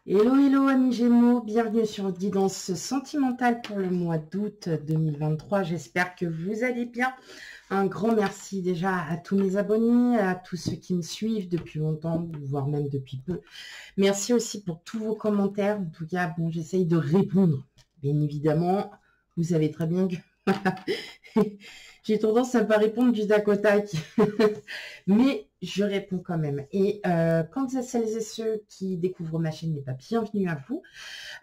Hello, hello amis Gémeaux, bienvenue sur Guidance Sentimentale pour le mois d'août 2023. J'espère que vous allez bien. Un grand merci déjà à tous mes abonnés, à tous ceux qui me suivent depuis longtemps, voire même depuis peu. Merci aussi pour tous vos commentaires. En tout cas, bon, j'essaye de répondre. Bien évidemment, vous savez très bien que j'ai tendance à ne pas répondre du tac au tac. Mais je réponds quand même. Et quant à celles et ceux qui découvrent ma chaîne, n'est pas bienvenue à vous.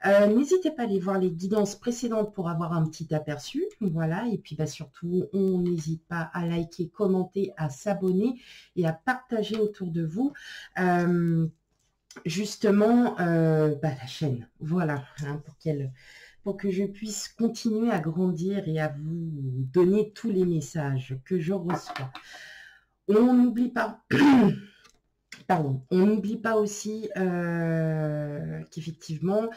N'hésitez pas à aller voir les guidances précédentes pour avoir un petit aperçu. Voilà. Et puis surtout, on n'hésite pas à liker, commenter, à s'abonner et à partager autour de vous. Justement, la chaîne. Voilà. Hein, pour que je puisse continuer à grandir et à vous donner tous les messages que je reçois. On n'oublie pas, pardon, on n'oublie pas aussi qu'effectivement,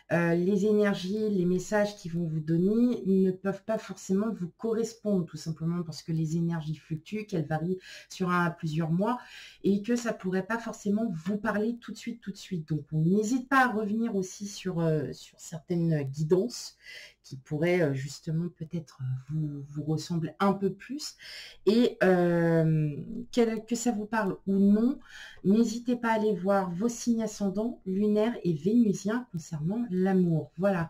les énergies, les messages qu'ils vont vous donner ne peuvent pas forcément vous correspondre, tout simplement parce que les énergies fluctuent, qu'elles varient sur un à plusieurs mois, et que ça pourrait pas forcément vous parler tout de suite, tout de suite. Donc, on n'hésite pas à revenir aussi sur certaines guidances qui pourraient justement peut-être vous ressembler un peu plus, et que ça vous parle ou non, n'hésitez pas à aller voir vos signes ascendants, lunaires et vénusiens concernant l'amour. Voilà.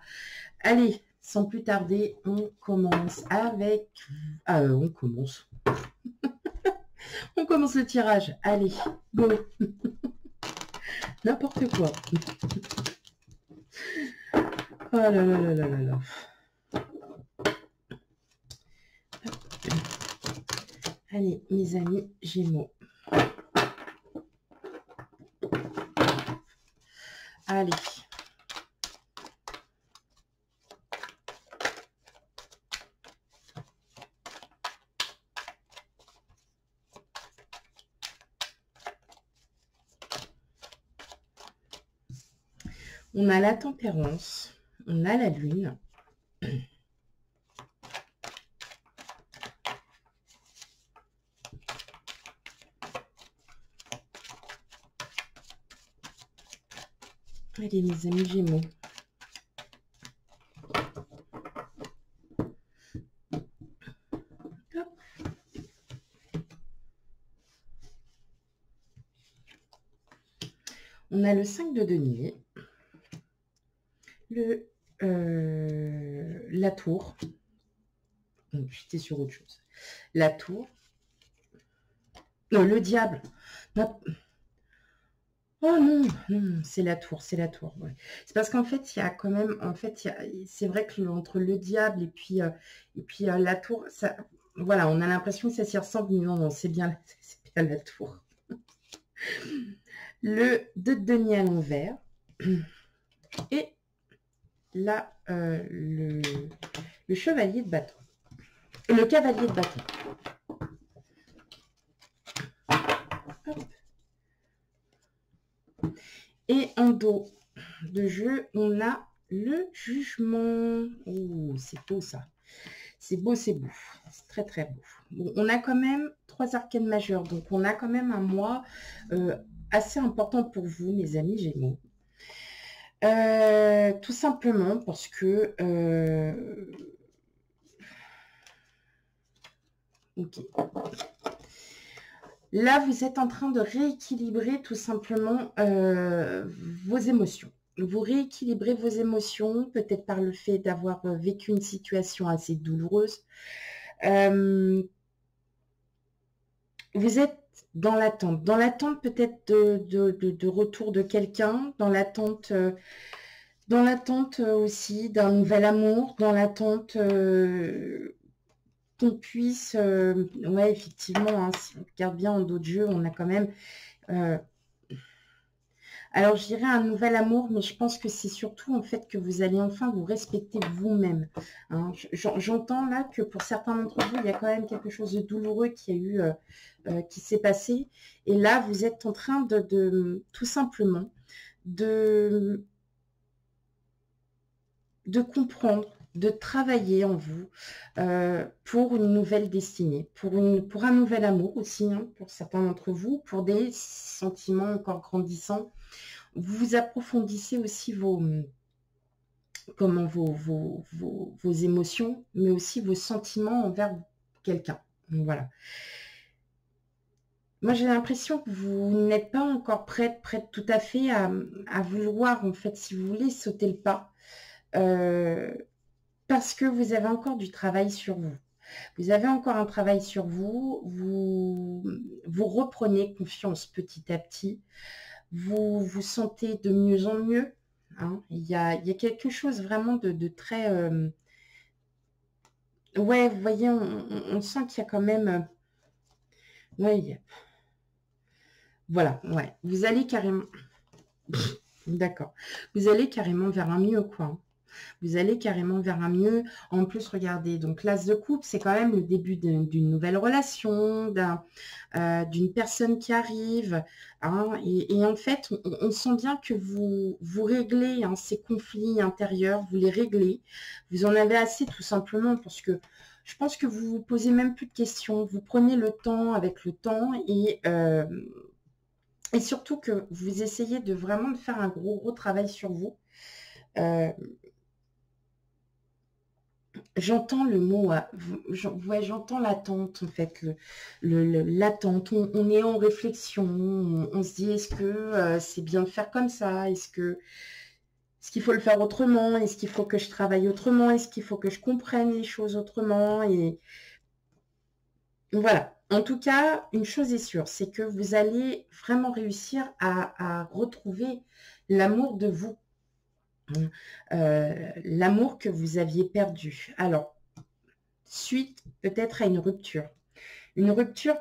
Allez, sans plus tarder, on commence avec... on commence. On commence le tirage. Allez, go. N'importe quoi. Oh là là là là là là. Allez, mes amis Gémeaux. Allez. On a la tempérance, on a la lune. Allez, mes amis Gémeaux. Hop. On a le 5 de denier, la tour. J'étais sur autre chose. La tour. Non, le diable. Non. Oh non, non, c'est la tour, c'est la tour. Ouais. C'est parce qu'en fait, il y a quand même, c'est vrai que entre le diable et puis la tour, ça, voilà, on a l'impression que ça s'y ressemble, mais non, non, c'est bien la tour. Le 2 de denier à l'envers et là, le chevalier de bâton, le cavalier de bâton. Hop. Et en dos de jeu, on a le jugement. Oh, c'est beau ça. C'est beau, c'est beau. C'est très, très beau. Bon, on a quand même 3 arcanes majeures. Donc, on a quand même un mois assez important pour vous, mes amis Gémeaux. Tout simplement parce que... ok. Là, vous êtes en train de rééquilibrer tout simplement vos émotions. Vous rééquilibrez vos émotions, peut-être par le fait d'avoir vécu une situation assez douloureuse. Vous êtes dans l'attente peut-être de retour de quelqu'un, dans l'attente aussi d'un nouvel amour, dans l'attente qu'on puisse, ouais, effectivement, hein, si on regarde bien en dos de jeu, on a quand même, alors je dirais un nouvel amour, mais je pense que c'est surtout en fait que vous allez enfin vous respecter vous-même. Hein. J'entends là que pour certains d'entre vous, il y a quand même quelque chose de douloureux qui a eu, qui s'est passé, et là vous êtes en train de tout simplement de comprendre, de travailler en vous pour une nouvelle destinée, pour un nouvel amour aussi, hein, pour certains d'entre vous, pour des sentiments encore grandissants. vous approfondissez aussi vos émotions, mais aussi vos sentiments envers quelqu'un. Voilà. Moi, j'ai l'impression que vous n'êtes pas encore prête tout à fait à vouloir, en fait, si vous voulez, sauter le pas. Parce que vous avez encore du travail sur vous. Vous avez encore un travail sur vous. Vous reprenez confiance petit à petit. Vous vous sentez de mieux en mieux. Hein. Il y a quelque chose vraiment de très... Ouais, vous voyez, on sent qu'il y a quand même... Ouais, voilà, ouais. Vous allez carrément... D'accord. Vous allez carrément vers un mieux, quoi. Vous allez carrément vers un mieux. En plus, regardez, donc l'as de coupe, c'est quand même le début d'une nouvelle relation, d'une personne qui arrive. Hein, et en fait, on sent bien que vous réglez hein, ces conflits intérieurs, vous les réglez. Vous en avez assez tout simplement parce que je pense que vous vous posez même plus de questions. Vous prenez le temps avec le temps et surtout que vous essayez de vraiment de faire un gros travail sur vous. J'entends le mot, ouais, j'entends l'attente en fait, l'attente. On est en réflexion, on se dit est-ce que c'est bien de faire comme ça, est-ce qu'il faut le faire autrement, est-ce qu'il faut que je travaille autrement, est-ce qu'il faut que je comprenne les choses autrement et voilà. En tout cas, une chose est sûre, c'est que vous allez vraiment réussir à retrouver l'amour de vous. L'amour que vous aviez perdu. Alors, suite peut-être à une rupture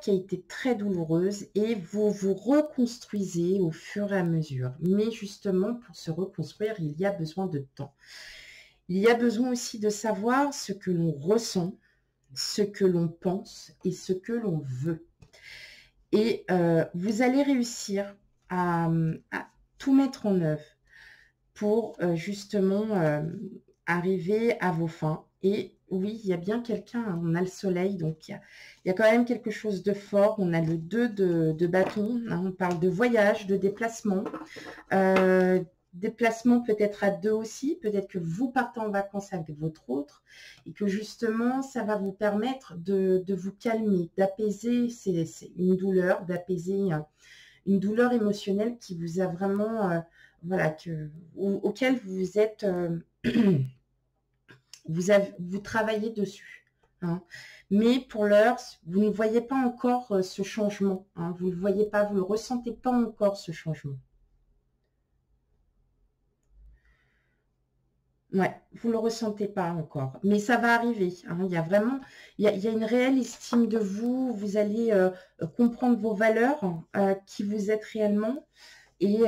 qui a été très douloureuse et vous vous reconstruisez au fur et à mesure. Mais justement, pour se reconstruire, il y a besoin de temps. Il y a besoin aussi de savoir ce que l'on ressent, ce que l'on pense et ce que l'on veut. Et vous allez réussir à tout mettre en œuvre pour justement arriver à vos fins. Et oui, il y a bien quelqu'un, hein, on a le soleil, donc il y a quand même quelque chose de fort. On a le 2 de bâton, hein, on parle de voyage, de déplacement. Déplacement peut-être à deux aussi, peut-être que vous partez en vacances avec votre autre et que justement, ça va vous permettre de vous calmer, d'apaiser une douleur, d'apaiser une douleur émotionnelle qui vous a vraiment... voilà, auquel vous êtes, vous travaillez dessus. Hein. Mais pour l'heure, vous ne voyez pas encore ce changement. Hein. Vous ne le voyez pas, vous ne le ressentez pas encore ce changement. Ouais, vous ne le ressentez pas encore. Mais ça va arriver. Hein. Il y a vraiment, il y a une réelle estime de vous. Vous allez comprendre vos valeurs, qui vous êtes réellement. Et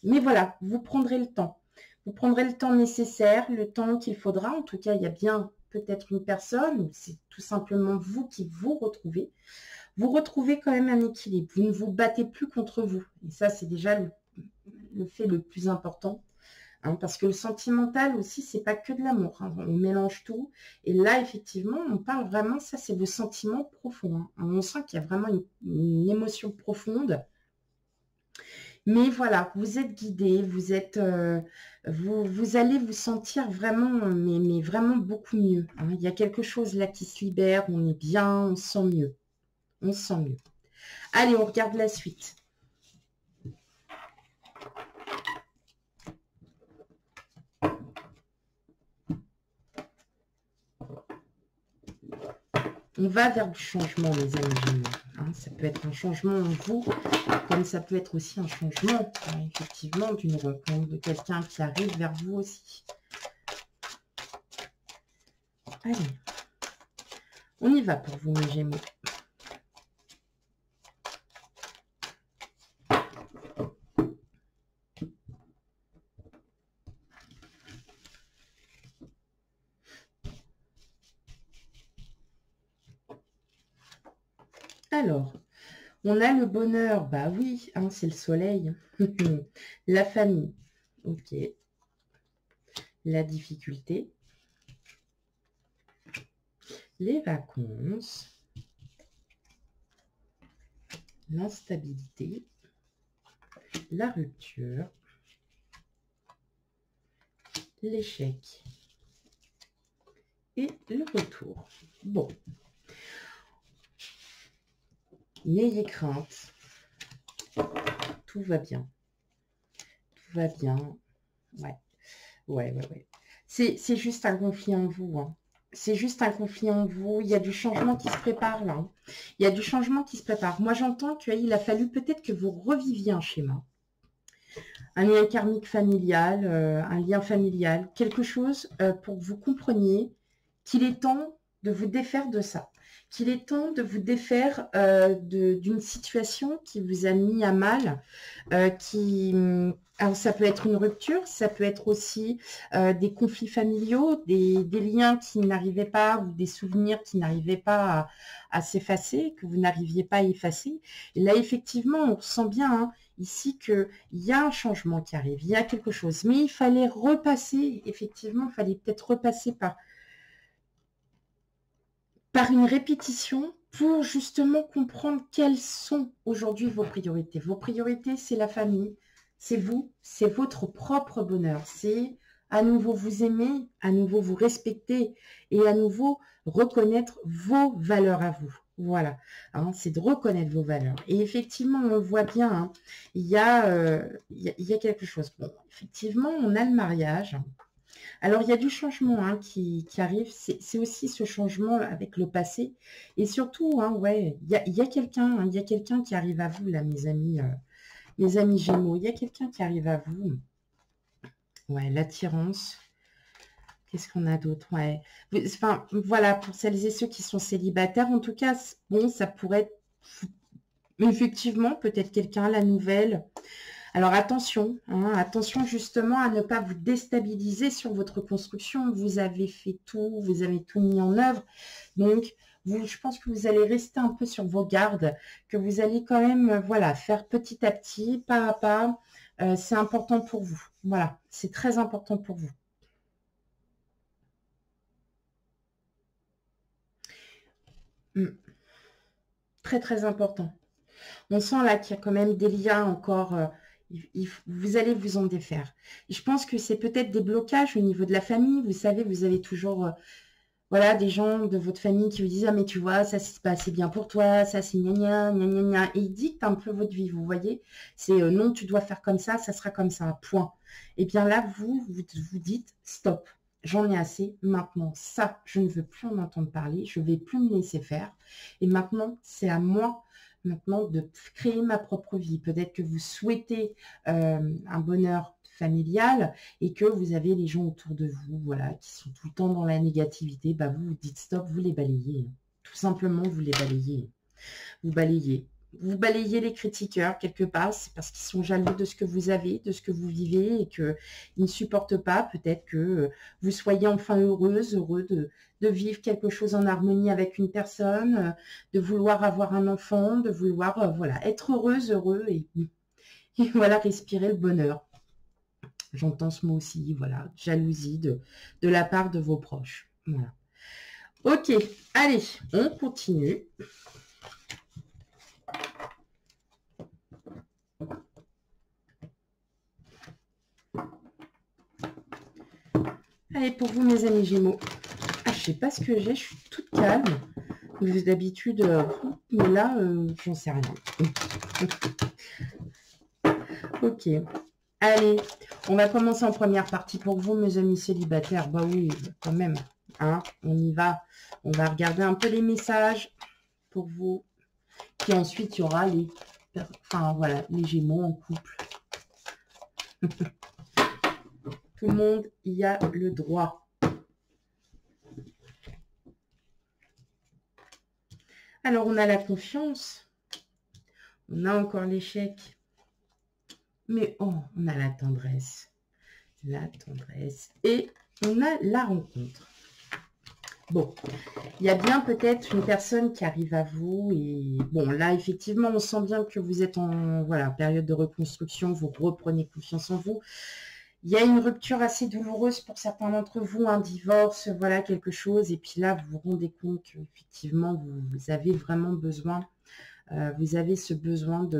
mais voilà, vous prendrez le temps. Vous prendrez le temps nécessaire, le temps qu'il faudra. En tout cas, il y a bien peut-être une personne, c'est tout simplement vous qui vous retrouvez. Vous retrouvez quand même un équilibre. Vous ne vous battez plus contre vous. Et ça, c'est déjà le fait le plus important. Hein, parce que le sentimental aussi, c'est pas que de l'amour. Hein. On mélange tout. Et là, effectivement, on parle vraiment, ça, c'est vos sentiments profonds. Hein. On sent qu'il y a vraiment une émotion profonde. Mais voilà, vous êtes guidé, vous êtes, vous allez vous sentir vraiment, mais vraiment beaucoup mieux. Hein. Il y a quelque chose là qui se libère, on est bien, on se sent mieux. On se sent mieux. Allez, on regarde la suite. On va vers du changement, les amis Gémeaux. Hein, ça peut être un changement en vous, comme ça peut être aussi un changement, hein, effectivement, d'une rencontre de quelqu'un qui arrive vers vous aussi. Allez, on y va pour vous, mes Gémeaux. Alors, on a le bonheur, bah oui, hein, c'est le soleil. La famille, ok. La difficulté. Les vacances. L'instabilité. la rupture, l'échec et le retour. Bon. N'ayez crainte. Tout va bien. Tout va bien. Ouais. Ouais. C'est juste un conflit en vous. Hein. C'est juste un conflit en vous. Il y a du changement qui se prépare là. Hein. Il y a du changement qui se prépare. Moi, j'entends qu'il a fallu peut-être que vous reviviez un schéma. Un lien karmique familial, un lien familial. Quelque chose pour que vous compreniez qu'il est temps de vous défaire de ça. Qu'il est temps de vous défaire d'une situation qui vous a mis à mal, alors ça peut être une rupture, ça peut être aussi des conflits familiaux, des liens qui n'arrivaient pas, ou des souvenirs qui n'arrivaient pas à s'effacer, que vous n'arriviez pas à effacer. Et là, effectivement, on ressent bien hein, ici qu'il y a un changement qui arrive, il y a quelque chose. Mais il fallait repasser, effectivement, il fallait peut-être repasser par une répétition pour justement comprendre quelles sont aujourd'hui vos priorités. Vos priorités, c'est la famille, c'est vous, c'est votre propre bonheur. C'est à nouveau vous aimer, à nouveau vous respecter et à nouveau reconnaître vos valeurs à vous. Voilà, hein, c'est de reconnaître vos valeurs. Et effectivement, on le voit bien, hein, il y a quelque chose. Bon, effectivement, on a le mariage. Alors, il y a du changement hein, qui arrive. C'est aussi ce changement avec le passé. Et surtout, hein, ouais, il y a quelqu'un hein, qui arrive à vous, là, mes amis Gémeaux. Il y a quelqu'un qui arrive à vous. Ouais, l'attirance. Qu'est-ce qu'on a d'autre? Ouais. Enfin, voilà, pour celles et ceux qui sont célibataires, en tout cas, bon, ça pourrait être effectivement peut-être quelqu'un, la nouvelle. Alors attention, hein, attention justement à ne pas vous déstabiliser sur votre construction. Vous avez fait tout, vous avez tout mis en œuvre. Donc, je pense que vous allez rester un peu sur vos gardes, que vous allez quand même voilà, faire petit à petit, pas à pas. C'est important pour vous. Voilà, c'est très important pour vous. Très, très important. On sent là qu'il y a quand même des liens encore... vous allez vous en défaire. Et je pense que c'est peut-être des blocages au niveau de la famille. Vous savez, vous avez toujours voilà, des gens de votre famille qui vous disent « Ah, mais tu vois, ça, c'est pas assez bien pour toi, ça, c'est gna gna, gna gna gna. » Et ils dictent un peu votre vie, vous voyez. C'est non, tu dois faire comme ça sera comme ça, point. Et bien là, vous dites « Stop, j'en ai assez. Maintenant, ça, je ne veux plus en entendre parler. Je ne vais plus me laisser faire. Et maintenant, c'est à moi maintenant de créer ma propre vie. Peut-être que vous souhaitez un bonheur familial et que vous avez les gens autour de vous, voilà, qui sont tout le temps dans la négativité, bah vous dites stop, vous les balayez. Tout simplement, vous les balayez. Vous balayez. Vous balayez les critiqueurs quelque part, c'est parce qu'ils sont jaloux de ce que vous avez, de ce que vous vivez et qu'ils ne supportent pas peut-être que vous soyez enfin heureux de vivre quelque chose en harmonie avec une personne, de vouloir avoir un enfant, de vouloir voilà, être heureux et voilà, respirer le bonheur. J'entends ce mot aussi, voilà, jalousie de la part de vos proches. Voilà. Ok, allez, on continue. Allez, pour vous, mes amis Gémeaux. Ah, je sais pas ce que j'ai, je suis toute calme. D'habitude, mais là, j'en sais rien. Ok. Allez, on va commencer en première partie pour vous, mes amis célibataires. Bah oui, quand même. Hein, on y va. On va regarder un peu les messages pour vous. Puis ensuite, il y aura les... Enfin, voilà, les Gémeaux en couple. Tout le monde y a le droit. Alors, on a la confiance. On a encore l'échec. Mais oh, on a la tendresse. La tendresse. Et on a la rencontre. Bon, il y a bien peut-être une personne qui arrive à vous. Et bon, là, effectivement, on sent bien que vous êtes en voilà, période de reconstruction. Vous reprenez confiance en vous. Il y a une rupture assez douloureuse pour certains d'entre vous, un divorce, voilà, quelque chose. Et puis là, vous vous rendez compte qu'effectivement, vous avez vraiment besoin, vous avez ce besoin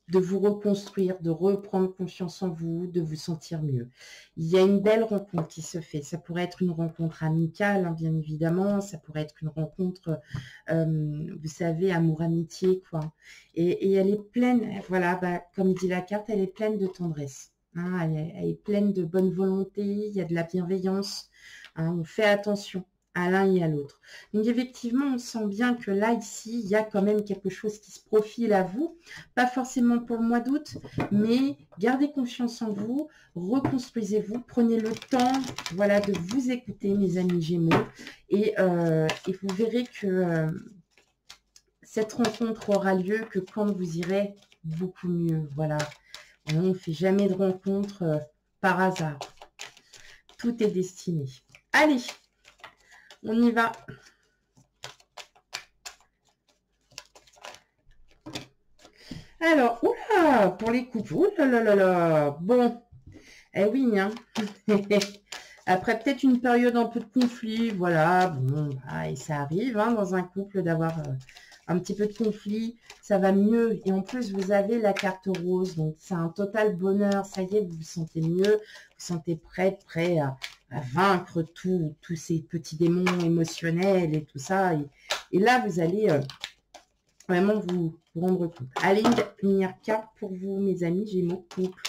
de vous reconstruire, de reprendre confiance en vous, de vous sentir mieux. Il y a une belle rencontre qui se fait. Ça pourrait être une rencontre amicale, hein, bien évidemment. Ça pourrait être une rencontre, vous savez, amour-amitié, quoi. Et elle est pleine, voilà, bah, comme dit la carte, elle est pleine de tendresse. Hein, elle est pleine de bonne volonté, il y a de la bienveillance. Hein, on fait attention à l'un et à l'autre. Donc effectivement, on sent bien que là, ici, il y a quand même quelque chose qui se profile à vous. Pas forcément pour le mois d'août, mais gardez confiance en vous, reconstruisez-vous, prenez le temps, voilà, de vous écouter, mes amis Gémeaux, et vous verrez que cette rencontre aura lieu que quand vous irez beaucoup mieux. Voilà, on ne fait jamais de rencontre par hasard. Tout est destiné. Allez, on y va. Alors, oula, pour les couples, oula, bon, eh oui, hein. Après peut-être une période un peu de conflit, voilà, bon, bah, et ça arrive, hein, dans un couple d'avoir un petit peu de conflit, ça va mieux. Et en plus, vous avez la carte rose, donc c'est un total bonheur, ça y est, vous vous sentez mieux, vous vous sentez prêt à vaincre tous ces petits démons émotionnels et tout ça. Et là, vous allez vraiment vous rendre compte. Allez, une dernière carte pour vous, mes amis Gémeaux, couple.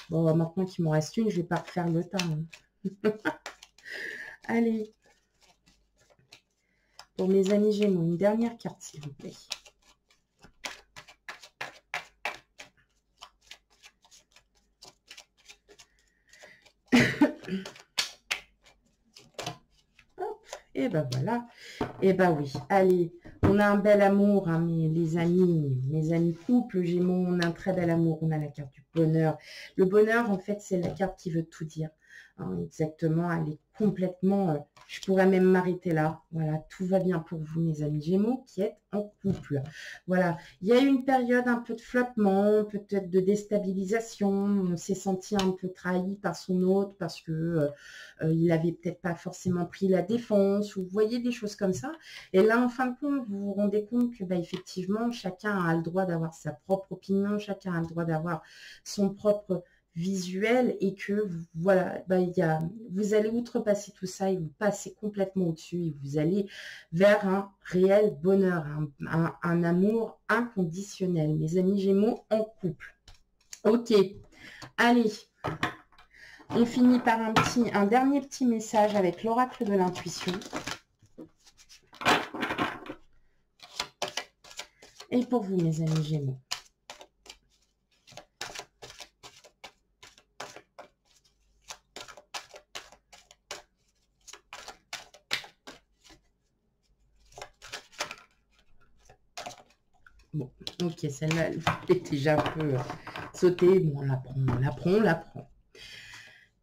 Bon, maintenant qu'il m'en reste une, je ne vais pas refaire le tas. Hein. Allez. Pour mes amis Gémeaux, une dernière carte, s'il vous plaît. Et ben voilà. Et ben oui. Allez, on a un bel amour, hein, mes amis couples Gémeaux, on a un très bel amour. On a la carte du bonheur. Le bonheur, en fait, c'est la carte qui veut tout dire. Hein, exactement, elle est complètement... je pourrais même m'arrêter là. Voilà, tout va bien pour vous, mes amis Gémeaux, qui êtes en couple. Voilà, il y a eu une période un peu de flottement, peut-être de déstabilisation. On s'est senti un peu trahi par son autre parce que il n'avait peut-être pas forcément pris la défense. Ou vous voyez des choses comme ça. Et là, en fin de compte, vous vous rendez compte que, bah, effectivement, chacun a le droit d'avoir sa propre opinion, chacun a le droit d'avoir son propre visuel et que voilà, bah, vous allez outrepasser tout ça et vous passez complètement au-dessus et vous allez vers un réel bonheur, un amour inconditionnel, mes amis Gémeaux en couple. Ok, allez, on finit par un dernier petit message avec l'oracle de l'intuition. Et pour vous, mes amis Gémeaux. Bon, ok, celle-là, elle est déjà un peu sautée. Bon, on l'apprend.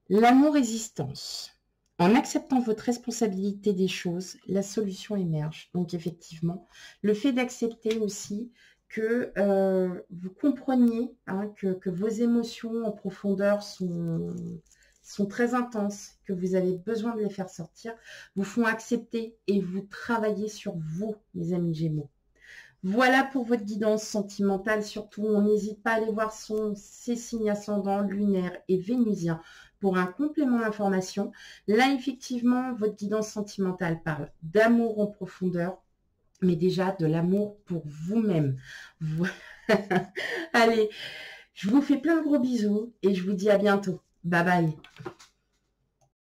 L'amour-résistance. En acceptant votre responsabilité des choses, la solution émerge. Donc, effectivement, le fait d'accepter aussi que vous compreniez hein, que vos émotions en profondeur sont très intenses, que vous avez besoin de les faire sortir, vous font accepter et vous travaillez sur vous, mes amis Gémeaux. Voilà pour votre guidance sentimentale. Surtout, on n'hésite pas à aller voir ses signes ascendants, lunaires et vénusiens pour un complément d'information. Là, effectivement, votre guidance sentimentale parle d'amour en profondeur, mais déjà de l'amour pour vous-même. Allez, je vous fais plein de gros bisous et je vous dis à bientôt. Bye bye.